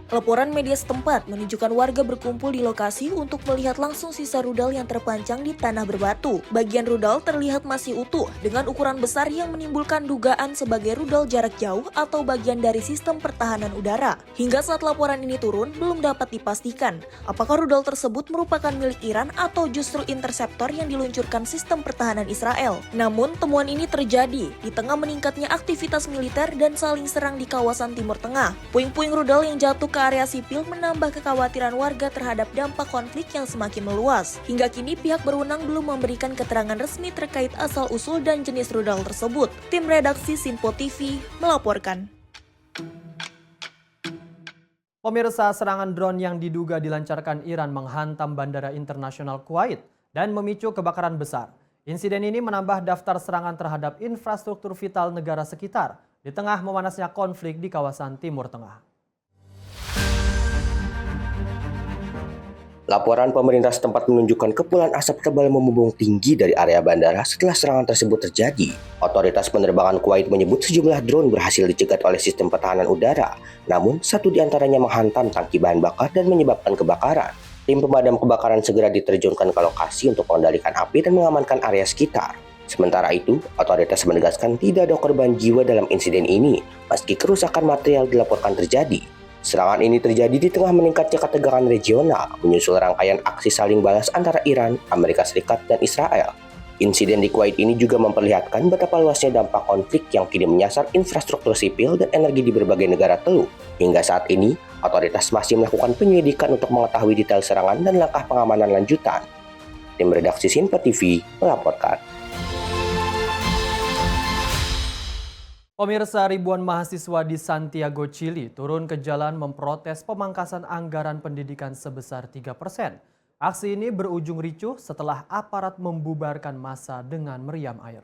Laporan media setempat menunjukkan warga berkumpul di lokasi untuk melihat langsung sisa rudal yang terpancang di tanah berbatu. Bagian rudal terlihat masih utuh dengan ukuran besar yang menimbulkan dugaan sebagai rudal jarak jauh atau bagian dari sistem pertahanan udara. Hingga saat laporan ini turun, belum dapat dipastikan apakah rudal tersebut merupakan milik Iran atau justru interseptor yang diluncurkan sistem pertahanan Israel. Namun, temuan ini terjadi di tengah meningkatnya aktivitas militer dan saling serang di kawasan Timur Tengah. Puing-puing rudal yang jatuh ke area sipil menambah kekhawatiran warga terhadap dampak konflik yang semakin meluas. Hingga kini pihak berwenang belum memberikan keterangan resmi terkait asal-usul dan jenis rudal tersebut. Tim redaksi Simpo TV melaporkan. Pemirsa, serangan drone yang diduga dilancarkan Iran menghantam Bandara Internasional Kuwait dan memicu kebakaran besar. Insiden ini menambah daftar serangan terhadap infrastruktur vital negara sekitar di tengah memanasnya konflik di kawasan Timur Tengah. Laporan pemerintah setempat menunjukkan kepulan asap tebal membumbung tinggi dari area bandara setelah serangan tersebut terjadi. Otoritas penerbangan Kuwait menyebut sejumlah drone berhasil dicegat oleh sistem pertahanan udara, namun satu di antaranya menghantam tangki bahan bakar dan menyebabkan kebakaran. Tim pemadam kebakaran segera diterjunkan ke lokasi untuk mengendalikan api dan mengamankan area sekitar. Sementara itu, otoritas menegaskan tidak ada korban jiwa dalam insiden ini, meski kerusakan material dilaporkan terjadi. Serangan ini terjadi di tengah meningkatnya ketegangan regional, menyusul rangkaian aksi saling balas antara Iran, Amerika Serikat, dan Israel. Insiden di Kuwait ini juga memperlihatkan betapa luasnya dampak konflik yang kini menyasar infrastruktur sipil dan energi di berbagai negara Teluk. Hingga saat ini, otoritas masih melakukan penyelidikan untuk mengetahui detail serangan dan langkah pengamanan lanjutan. Tim redaksi Simpo TV melaporkan. Pemirsa, ribuan mahasiswa di Santiago, Chili turun ke jalan memprotes pemangkasan anggaran pendidikan sebesar 3%. Aksi ini berujung ricuh setelah aparat membubarkan massa dengan meriam air.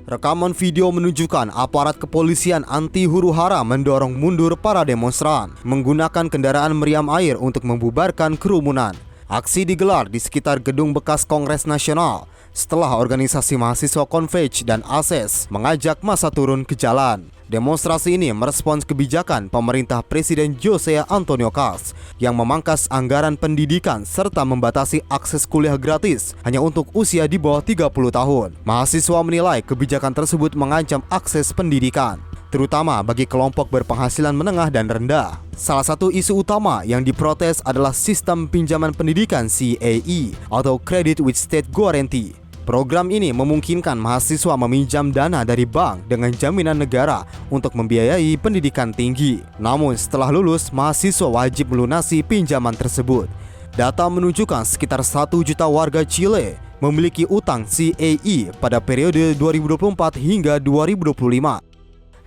Rekaman video menunjukkan aparat kepolisian anti huru-hara mendorong mundur para demonstran menggunakan kendaraan meriam air untuk membubarkan kerumunan. Aksi digelar di sekitar gedung bekas Kongres Nasional setelah organisasi mahasiswa Converge dan ASES mengajak massa turun ke jalan. Demonstrasi ini merespons kebijakan pemerintah Presiden Jose Antonio Caz yang memangkas anggaran pendidikan serta membatasi akses kuliah gratis hanya untuk usia di bawah 30 tahun. Mahasiswa menilai kebijakan tersebut mengancam akses pendidikan, terutama bagi kelompok berpenghasilan menengah dan rendah. Salah satu isu utama yang diprotes adalah sistem pinjaman pendidikan CAE atau Credit with State Guarantee. Program ini memungkinkan mahasiswa meminjam dana dari bank dengan jaminan negara untuk membiayai pendidikan tinggi. Namun setelah lulus, mahasiswa wajib melunasi pinjaman tersebut. Data menunjukkan sekitar 1 juta warga Chile memiliki utang CAE pada periode 2024 hingga 2025.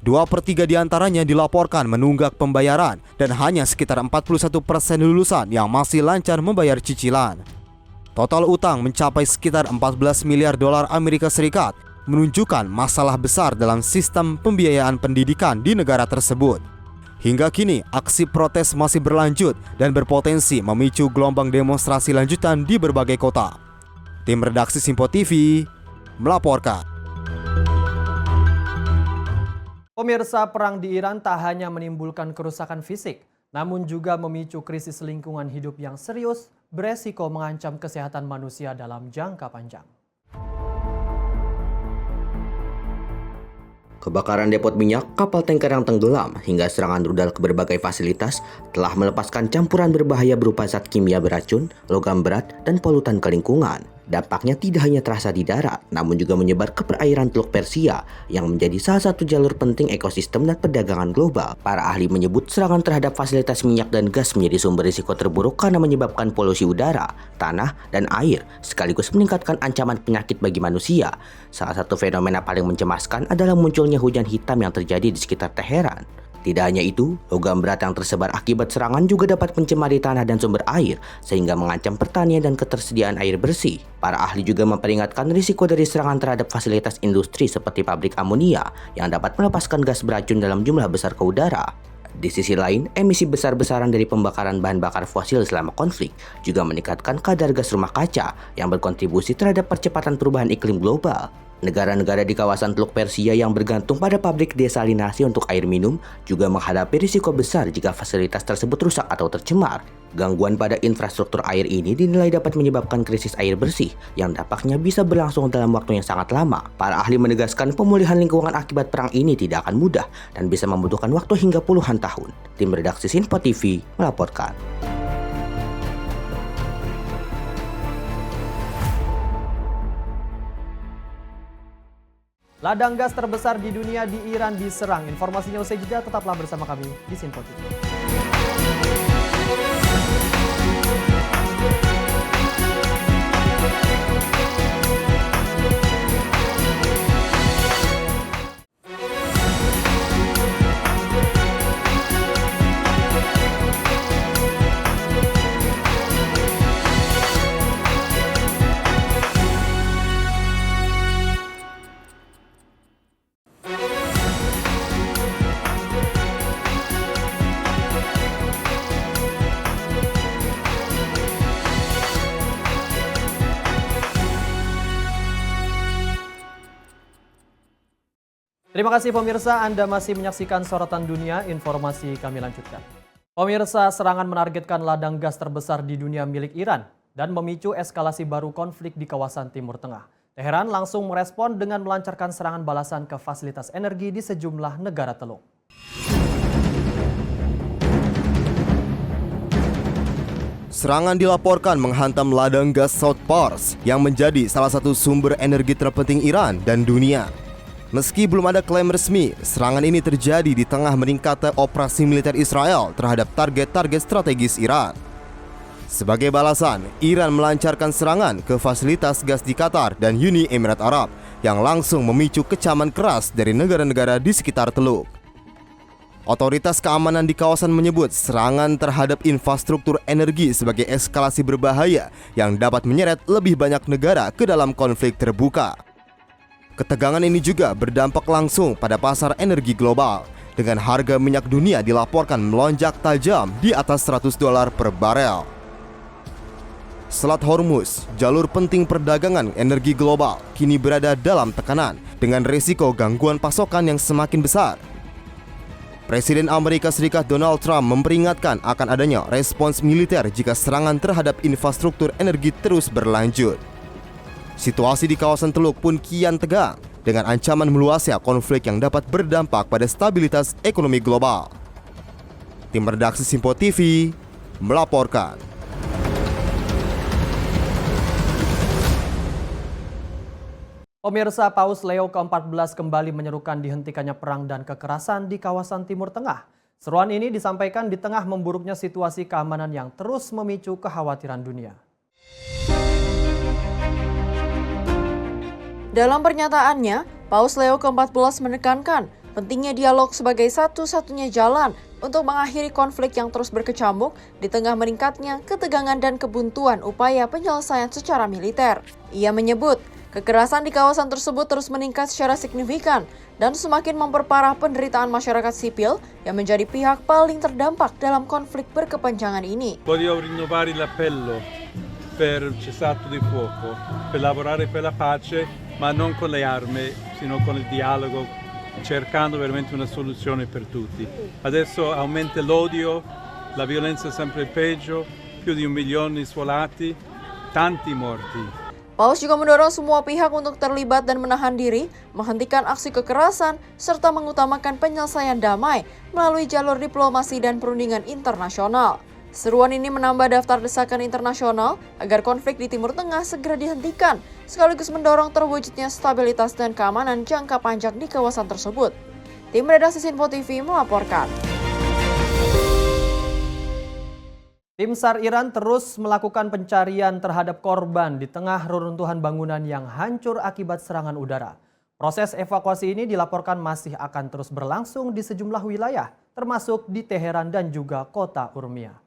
2/3 diantaranya dilaporkan menunggak pembayaran dan hanya sekitar 41% lulusan yang masih lancar membayar cicilan. Total utang mencapai sekitar 14 miliar dolar Amerika Serikat, menunjukkan masalah besar dalam sistem pembiayaan pendidikan di negara tersebut. Hingga kini, aksi protes masih berlanjut dan berpotensi memicu gelombang demonstrasi lanjutan di berbagai kota. Tim redaksi Simpo TV melaporkan. Pemirsa, perang di Iran tak hanya menimbulkan kerusakan fisik, namun juga memicu krisis lingkungan hidup yang serius, beresiko mengancam kesehatan manusia dalam jangka panjang. Kebakaran depot minyak, kapal tanker yang tenggelam, hingga serangan rudal ke berbagai fasilitas telah melepaskan campuran berbahaya berupa zat kimia beracun, logam berat, dan polutan ke lingkungan. Dampaknya tidak hanya terasa di darat, namun juga menyebar ke perairan Teluk Persia yang menjadi salah satu jalur penting ekosistem dan perdagangan global. Para ahli menyebut serangan terhadap fasilitas minyak dan gas menjadi sumber risiko terburuk karena menyebabkan polusi udara, tanah, dan air, sekaligus meningkatkan ancaman penyakit bagi manusia. Salah satu fenomena paling mencemaskan adalah munculnya hujan hitam yang terjadi di sekitar Teheran. Tidak hanya itu, logam berat yang tersebar akibat serangan juga dapat mencemari tanah dan sumber air, sehingga mengancam pertanian dan ketersediaan air bersih. Para ahli juga memperingatkan risiko dari serangan terhadap fasilitas industri seperti pabrik amonia yang dapat melepaskan gas beracun dalam jumlah besar ke udara. Di sisi lain, emisi besar-besaran dari pembakaran bahan bakar fosil selama konflik juga meningkatkan kadar gas rumah kaca yang berkontribusi terhadap percepatan perubahan iklim global. Negara-negara di kawasan Teluk Persia yang bergantung pada pabrik desalinasi untuk air minum juga menghadapi risiko besar jika fasilitas tersebut rusak atau tercemar. Gangguan pada infrastruktur air ini dinilai dapat menyebabkan krisis air bersih yang dampaknya bisa berlangsung dalam waktu yang sangat lama. Para ahli menegaskan pemulihan lingkungan akibat perang ini tidak akan mudah dan bisa membutuhkan waktu hingga puluhan tahun. Tim redaksi Sinpo TV melaporkan. Ladang gas terbesar di dunia di Iran diserang. Informasinya usai jeda, tetaplah bersama kami di Sinpo TV. Terima kasih pemirsa, Anda masih menyaksikan Sorotan Dunia, informasi kami lanjutkan. Pemirsa, serangan menargetkan ladang gas terbesar di dunia milik Iran dan memicu eskalasi baru konflik di kawasan Timur Tengah. Teheran langsung merespon dengan melancarkan serangan balasan ke fasilitas energi di sejumlah negara teluk. Serangan dilaporkan menghantam ladang gas South Pars yang menjadi salah satu sumber energi terpenting Iran dan dunia. Meski belum ada klaim resmi, serangan ini terjadi di tengah meningkatnya operasi militer Israel terhadap target-target strategis Iran. Sebagai balasan, Iran melancarkan serangan ke fasilitas gas di Qatar dan Uni Emirat Arab yang langsung memicu kecaman keras dari negara-negara di sekitar teluk. Otoritas keamanan di kawasan menyebut serangan terhadap infrastruktur energi sebagai eskalasi berbahaya yang dapat menyeret lebih banyak negara ke dalam konflik terbuka. Ketegangan ini juga berdampak langsung pada pasar energi global, dengan harga minyak dunia dilaporkan melonjak tajam di atas $100 per barel. Selat Hormuz, jalur penting perdagangan energi global, kini berada dalam tekanan dengan risiko gangguan pasokan yang semakin besar. Presiden Amerika Serikat Donald Trump memperingatkan akan adanya respons militer jika serangan terhadap infrastruktur energi terus berlanjut. Situasi di kawasan teluk pun kian tegang dengan ancaman meluasnya konflik yang dapat berdampak pada stabilitas ekonomi global. Tim redaksi Sinpo TV melaporkan. Pemirsa, Paus Leo ke-14 kembali menyerukan dihentikannya perang dan kekerasan di kawasan Timur Tengah. Seruan ini disampaikan di tengah memburuknya situasi keamanan yang terus memicu kekhawatiran dunia. Dalam pernyataannya, Paus Leo ke-14 menekankan pentingnya dialog sebagai satu-satunya jalan untuk mengakhiri konflik yang terus berkecamuk di tengah meningkatnya ketegangan dan kebuntuan upaya penyelesaian secara militer. Ia menyebut, kekerasan di kawasan tersebut terus meningkat secara signifikan dan semakin memperparah penderitaan masyarakat sipil yang menjadi pihak paling terdampak dalam konflik berkepanjangan ini. Voglio rinnovare l'appello per cessato di fuoco, per lavorare per la pace, ma non con le armi, sino con il dialogo, cercando veramente una soluzione per tutti. Adesso aumenta l'odio, la violenza sempre peggio, più di 1 milione sfolati, tanti morti. Paus juga mendorong semua pihak untuk terlibat dan menahan diri, menghentikan aksi kekerasan, serta mengutamakan penyelesaian damai melalui jalur diplomasi dan perundingan internasional. Seruan ini menambah daftar desakan internasional agar konflik di Timur Tengah segera dihentikan, sekaligus mendorong terwujudnya stabilitas dan keamanan jangka panjang di kawasan tersebut. Tim redaksi Sinpo TV melaporkan. Tim SAR Iran terus melakukan pencarian terhadap korban di tengah reruntuhan bangunan yang hancur akibat serangan udara. Proses evakuasi ini dilaporkan masih akan terus berlangsung di sejumlah wilayah, termasuk di Teheran dan juga kota Urmia.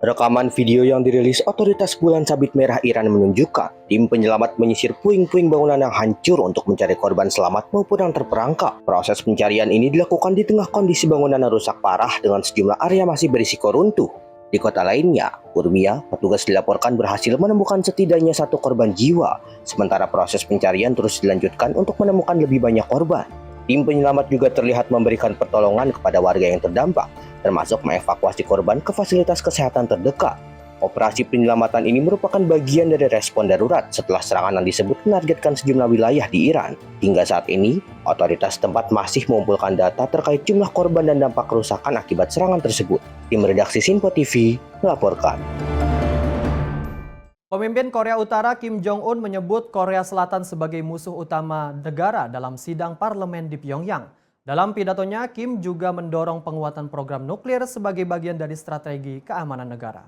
Rekaman video yang dirilis otoritas Bulan Sabit Merah Iran menunjukkan tim penyelamat menyisir puing-puing bangunan yang hancur untuk mencari korban selamat maupun yang terperangkap. Proses pencarian ini dilakukan di tengah kondisi bangunan yang rusak parah dengan sejumlah area masih berisiko runtuh. Di kota lainnya, Urmia, petugas dilaporkan berhasil menemukan setidaknya 1 korban jiwa, sementara proses pencarian terus dilanjutkan untuk menemukan lebih banyak korban. Tim penyelamat juga terlihat memberikan pertolongan kepada warga yang terdampak, termasuk mengevakuasi korban ke fasilitas kesehatan terdekat. Operasi penyelamatan ini merupakan bagian dari respon darurat setelah serangan yang disebut menargetkan sejumlah wilayah di Iran. Hingga saat ini, otoritas tempat masih mengumpulkan data terkait jumlah korban dan dampak kerusakan akibat serangan tersebut. Tim redaksi Sinpo TV melaporkan. Pemimpin Korea Utara Kim Jong-un menyebut Korea Selatan sebagai musuh utama negara dalam sidang parlemen di Pyongyang. Dalam pidatonya, Kim juga mendorong penguatan program nuklir sebagai bagian dari strategi keamanan negara.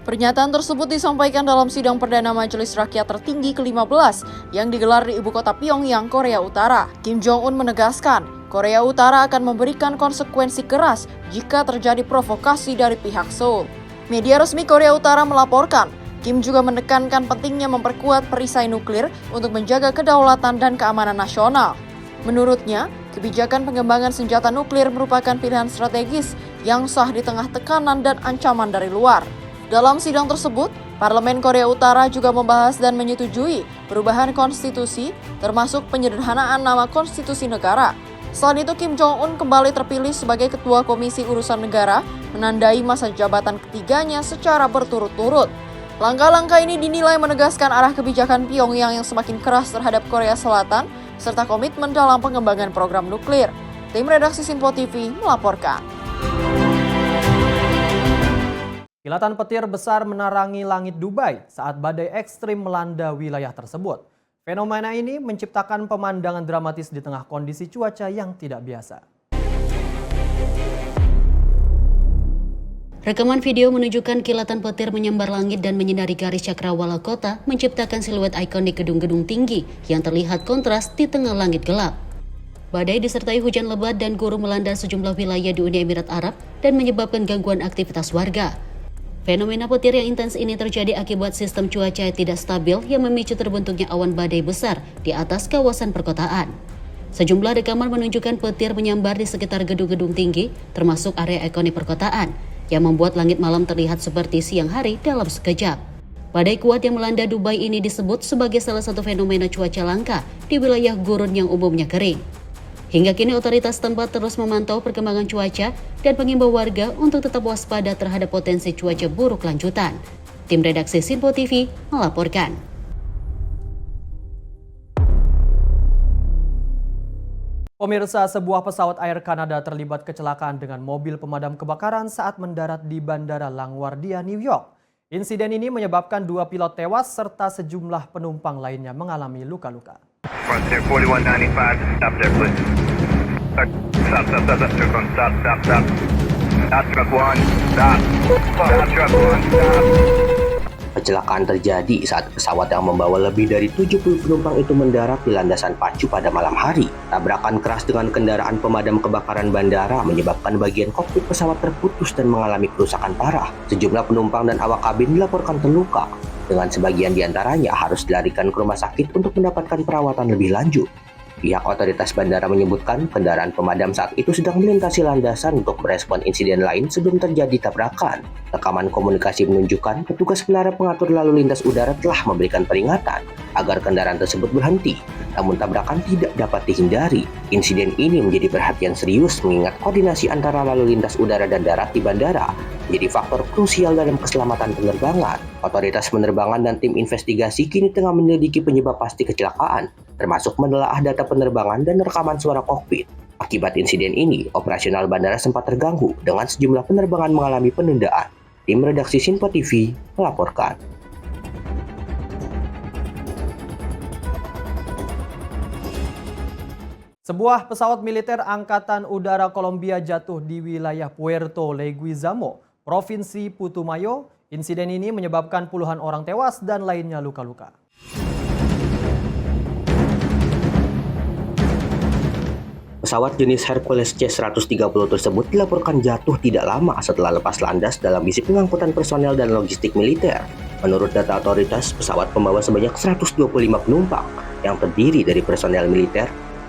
Pernyataan tersebut disampaikan dalam sidang perdana Majelis Rakyat tertinggi ke-15 yang digelar di ibu kota Pyongyang, Korea Utara. Kim Jong-un menegaskan, Korea Utara akan memberikan konsekuensi keras jika terjadi provokasi dari pihak Seoul. Media resmi Korea Utara melaporkan, Kim juga menekankan pentingnya memperkuat perisai nuklir untuk menjaga kedaulatan dan keamanan nasional. Menurutnya, kebijakan pengembangan senjata nuklir merupakan pilihan strategis yang sah di tengah tekanan dan ancaman dari luar. Dalam sidang tersebut, Parlemen Korea Utara juga membahas dan menyetujui perubahan konstitusi, termasuk penyederhanaan nama konstitusi negara. Selain itu, Kim Jong-un kembali terpilih sebagai Ketua Komisi Urusan Negara, menandai masa jabatan ketiganya secara berturut-turut. Langkah-langkah ini dinilai menegaskan arah kebijakan Pyongyang yang semakin keras terhadap Korea Selatan, serta komitmen dalam pengembangan program nuklir. Tim redaksi Sinpo TV melaporkan. Kilatan petir besar menerangi langit Dubai saat badai ekstrim melanda wilayah tersebut. Fenomena ini menciptakan pemandangan dramatis di tengah kondisi cuaca yang tidak biasa. Rekaman video menunjukkan kilatan petir menyambar langit dan menyinari garis cakrawala kota, menciptakan siluet ikonik gedung-gedung tinggi yang terlihat kontras di tengah langit gelap. Badai disertai hujan lebat dan gurun melanda sejumlah wilayah di Uni Emirat Arab dan menyebabkan gangguan aktivitas warga. Fenomena petir yang intens ini terjadi akibat sistem cuaca yang tidak stabil yang memicu terbentuknya awan badai besar di atas kawasan perkotaan. Sejumlah rekaman menunjukkan petir menyambar di sekitar gedung-gedung tinggi, termasuk area ikonik perkotaan, yang membuat langit malam terlihat seperti siang hari dalam sekejap. Badai kuat yang melanda Dubai ini disebut sebagai salah satu fenomena cuaca langka di wilayah gurun yang umumnya kering. Hingga kini otoritas tempat terus memantau perkembangan cuaca dan mengimbau warga untuk tetap waspada terhadap potensi cuaca buruk lanjutan. Tim redaksi Sinpo TV melaporkan. Pemirsa, sebuah pesawat Air Canada terlibat kecelakaan dengan mobil pemadam kebakaran saat mendarat di Bandara LaGuardia, New York. Insiden ini menyebabkan 2 pilot tewas serta sejumlah penumpang lainnya mengalami luka-luka. Frontier 4195, stop there please. Stop truck 1, stop. Stop truck 1, stop. Kecelakaan terjadi saat pesawat yang membawa lebih dari 70 penumpang itu mendarat di landasan pacu pada malam hari. Tabrakan keras dengan kendaraan pemadam kebakaran bandara menyebabkan bagian kokpit pesawat terputus dan mengalami kerusakan parah. Sejumlah penumpang dan awak kabin dilaporkan terluka, dengan sebagian diantaranya harus dilarikan ke rumah sakit untuk mendapatkan perawatan lebih lanjut. Pihak otoritas bandara menyebutkan kendaraan pemadam saat itu sedang melintasi landasan untuk merespon insiden lain sebelum terjadi tabrakan. Rekaman komunikasi menunjukkan petugas menara pengatur lalu lintas udara telah memberikan peringatan agar kendaraan tersebut berhenti, namun tabrakan tidak dapat dihindari. Insiden ini menjadi perhatian serius mengingat koordinasi antara lalu lintas udara dan darat di bandara menjadi faktor krusial dalam keselamatan penerbangan. Otoritas penerbangan dan tim investigasi kini tengah menyelidiki penyebab pasti kecelakaan, termasuk menelaah data penerbangan dan rekaman suara kokpit. Akibat insiden ini, operasional bandara sempat terganggu dengan sejumlah penerbangan mengalami penundaan. Tim redaksi Sinpo TV melaporkan. Sebuah pesawat militer Angkatan Udara Kolombia jatuh di wilayah Puerto Leguizamo, Provinsi Putumayo. Insiden ini menyebabkan puluhan orang tewas dan lainnya luka-luka. Pesawat jenis Hercules C-130 tersebut dilaporkan jatuh tidak lama setelah lepas landas dalam misi pengangkutan personel dan logistik militer. Menurut data otoritas, pesawat membawa sebanyak 125 penumpang yang terdiri dari personel militer,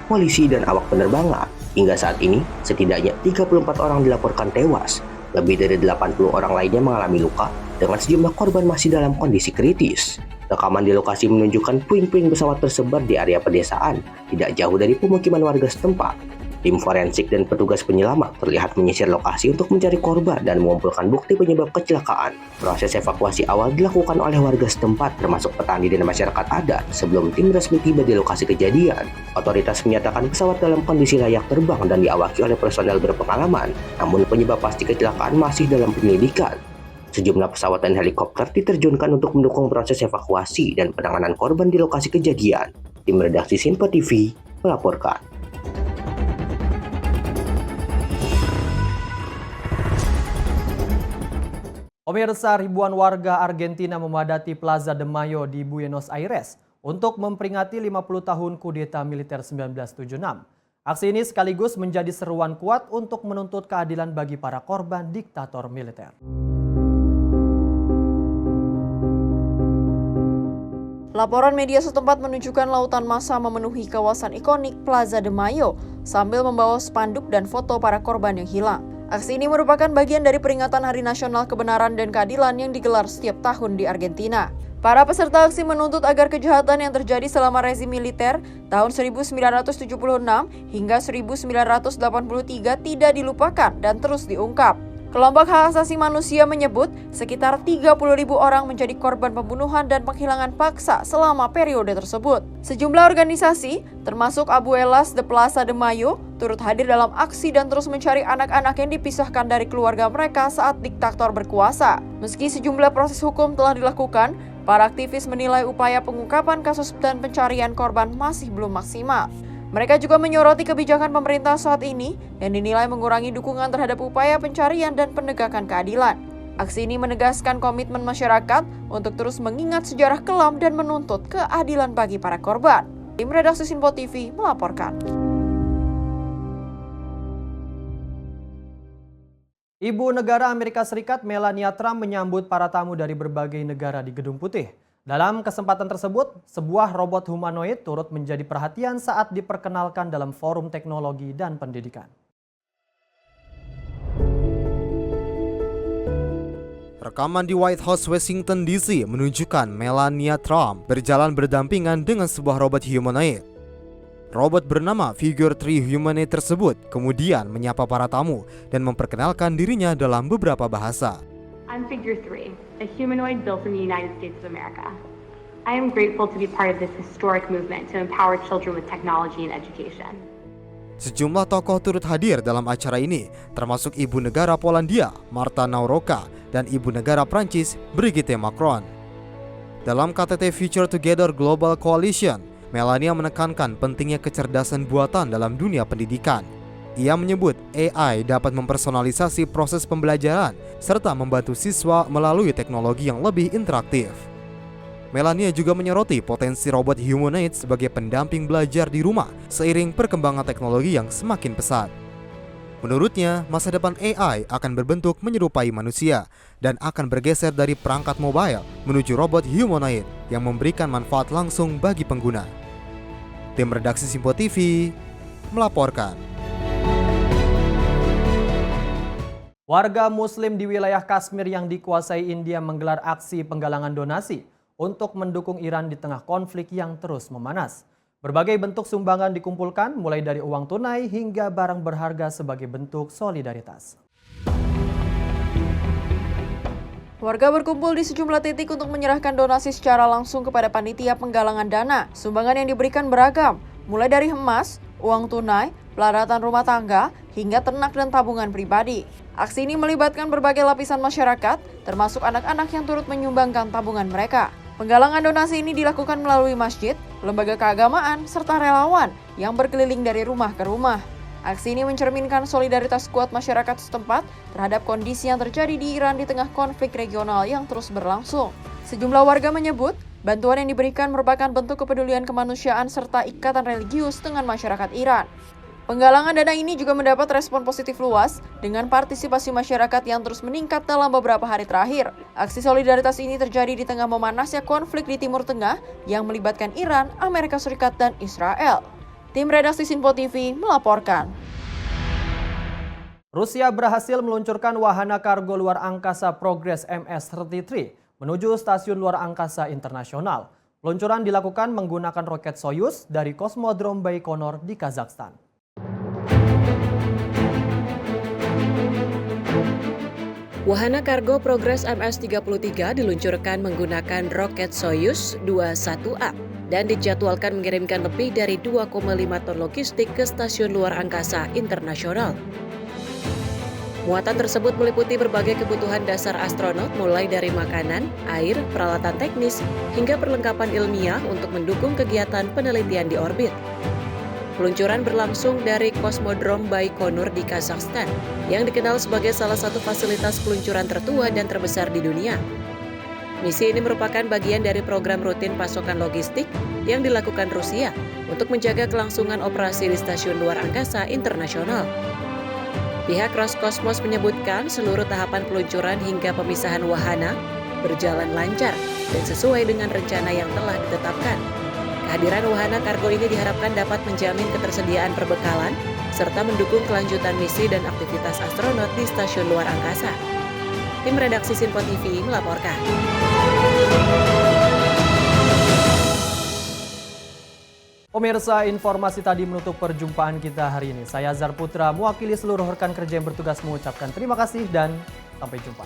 polisi, dan awak penerbangan. Hingga saat ini, setidaknya 34 orang dilaporkan tewas. Lebih dari 80 orang lainnya mengalami luka, dengan sejumlah korban masih dalam kondisi kritis. Rekaman di lokasi menunjukkan puing-puing pesawat tersebar di area pedesaan, tidak jauh dari pemukiman warga setempat. Tim forensik dan petugas penyelamat terlihat menyisir lokasi untuk mencari korban dan mengumpulkan bukti penyebab kecelakaan. Proses evakuasi awal dilakukan oleh warga setempat, termasuk petani dan masyarakat adat, sebelum tim resmi tiba di lokasi kejadian. Otoritas menyatakan pesawat dalam kondisi layak terbang dan diawaki oleh personel berpengalaman, namun penyebab pasti kecelakaan masih dalam penyelidikan. Sejumlah pesawat dan helikopter diterjunkan untuk mendukung proses evakuasi dan penanganan korban di lokasi kejadian. Tim redaksi Sinpo TV melaporkan. Pemirsa, ribuan warga Argentina memadati Plaza de Mayo di Buenos Aires untuk memperingati 50 tahun kudeta militer 1976. Aksi ini sekaligus menjadi seruan kuat untuk menuntut keadilan bagi para korban diktator militer. Laporan media setempat menunjukkan lautan massa memenuhi kawasan ikonik Plaza de Mayo sambil membawa spanduk dan foto para korban yang hilang. Aksi ini merupakan bagian dari peringatan Hari Nasional Kebenaran dan Keadilan yang digelar setiap tahun di Argentina. Para peserta aksi menuntut agar kejahatan yang terjadi selama rezim militer tahun 1976 hingga 1983 tidak dilupakan dan terus diungkap. Kelompok hak asasi manusia menyebut sekitar 30.000 orang menjadi korban pembunuhan dan penghilangan paksa selama periode tersebut. Sejumlah organisasi, termasuk Abuelas de Plaza de Mayo, turut hadir dalam aksi dan terus mencari anak-anak yang dipisahkan dari keluarga mereka saat diktator berkuasa. Meski sejumlah proses hukum telah dilakukan, para aktivis menilai upaya pengungkapan kasus dan pencarian korban masih belum maksimal. Mereka juga menyoroti kebijakan pemerintah saat ini yang dinilai mengurangi dukungan terhadap upaya pencarian dan penegakan keadilan. Aksi ini menegaskan komitmen masyarakat untuk terus mengingat sejarah kelam dan menuntut keadilan bagi para korban. Tim redaksi Sinpo TV melaporkan. Ibu negara Amerika Serikat Melania Trump menyambut para tamu dari berbagai negara di Gedung Putih. Dalam kesempatan tersebut, sebuah robot humanoid turut menjadi perhatian saat diperkenalkan dalam forum teknologi dan pendidikan. Rekaman di White House, Washington DC menunjukkan Melania Trump berjalan berdampingan dengan sebuah robot humanoid. Robot bernama Figure 3 Humanoid tersebut kemudian menyapa para tamu dan memperkenalkan dirinya dalam beberapa bahasa. I'm Figure 3, a humanoid built in the United States of America. I am grateful to be part of this historic movement to empower children with technology and education. Sejumlah tokoh turut hadir dalam acara ini, termasuk Ibu Negara Polandia, Marta Nowrocka, dan Ibu Negara Prancis, Brigitte Macron. Dalam KTT Future Together Global Coalition, Melania menekankan pentingnya kecerdasan buatan dalam dunia pendidikan. Ia menyebut AI dapat mempersonalisasi proses pembelajaran serta membantu siswa melalui teknologi yang lebih interaktif. Melania juga menyoroti potensi robot humanoid sebagai pendamping belajar di rumah seiring perkembangan teknologi yang semakin pesat. Menurutnya, masa depan AI akan berbentuk menyerupai manusia dan akan bergeser dari perangkat mobile menuju robot humanoid yang memberikan manfaat langsung bagi pengguna. Tim redaksi Sinpo TV melaporkan. Warga Muslim di wilayah Kashmir yang dikuasai India menggelar aksi penggalangan donasi untuk mendukung Iran di tengah konflik yang terus memanas. Berbagai bentuk sumbangan dikumpulkan, mulai dari uang tunai hingga barang berharga sebagai bentuk solidaritas. Warga berkumpul di sejumlah titik untuk menyerahkan donasi secara langsung kepada panitia penggalangan dana. Sumbangan yang diberikan beragam, mulai dari emas, uang tunai, peralatan rumah tangga, hingga ternak dan tabungan pribadi. Aksi ini melibatkan berbagai lapisan masyarakat, termasuk anak-anak yang turut menyumbangkan tabungan mereka. Penggalangan donasi ini dilakukan melalui masjid, lembaga keagamaan, serta relawan yang berkeliling dari rumah ke rumah. Aksi ini mencerminkan solidaritas kuat masyarakat setempat terhadap kondisi yang terjadi di Iran di tengah konflik regional yang terus berlangsung. Sejumlah warga menyebut, bantuan yang diberikan merupakan bentuk kepedulian kemanusiaan serta ikatan religius dengan masyarakat Iran. Penggalangan dana ini juga mendapat respon positif luas dengan partisipasi masyarakat yang terus meningkat dalam beberapa hari terakhir. Aksi solidaritas ini terjadi di tengah memanasnya konflik di Timur Tengah yang melibatkan Iran, Amerika Serikat, dan Israel. Tim redaksi Sinpo TV melaporkan. Rusia berhasil meluncurkan wahana kargo luar angkasa Progress MS-33 menuju stasiun luar angkasa internasional. Peluncuran dilakukan menggunakan roket Soyuz dari Kosmodrom Baikonur di Kazakhstan. Wahana kargo Progress MS-33 diluncurkan menggunakan roket Soyuz 21A dan dijadwalkan mengirimkan lebih dari 2,5 ton logistik ke stasiun luar angkasa internasional. Muatan tersebut meliputi berbagai kebutuhan dasar astronot mulai dari makanan, air, peralatan teknis, hingga perlengkapan ilmiah untuk mendukung kegiatan penelitian di orbit. Peluncuran berlangsung dari Kosmodrom Baikonur di Kazakhstan, yang dikenal sebagai salah satu fasilitas peluncuran tertua dan terbesar di dunia. Misi ini merupakan bagian dari program rutin pasokan logistik yang dilakukan Rusia untuk menjaga kelangsungan operasi di stasiun luar angkasa internasional. Pihak Roskosmos menyebutkan seluruh tahapan peluncuran hingga pemisahan wahana berjalan lancar dan sesuai dengan rencana yang telah ditetapkan. Kehadiran wahana kargo ini diharapkan dapat menjamin ketersediaan perbekalan serta mendukung kelanjutan misi dan aktivitas astronot di stasiun luar angkasa. Tim redaksi Sinpo TV melaporkan. Pemirsa, informasi tadi menutup perjumpaan kita hari ini. Saya Azhar Putra, mewakili seluruh rekan kerja yang bertugas mengucapkan terima kasih dan sampai jumpa.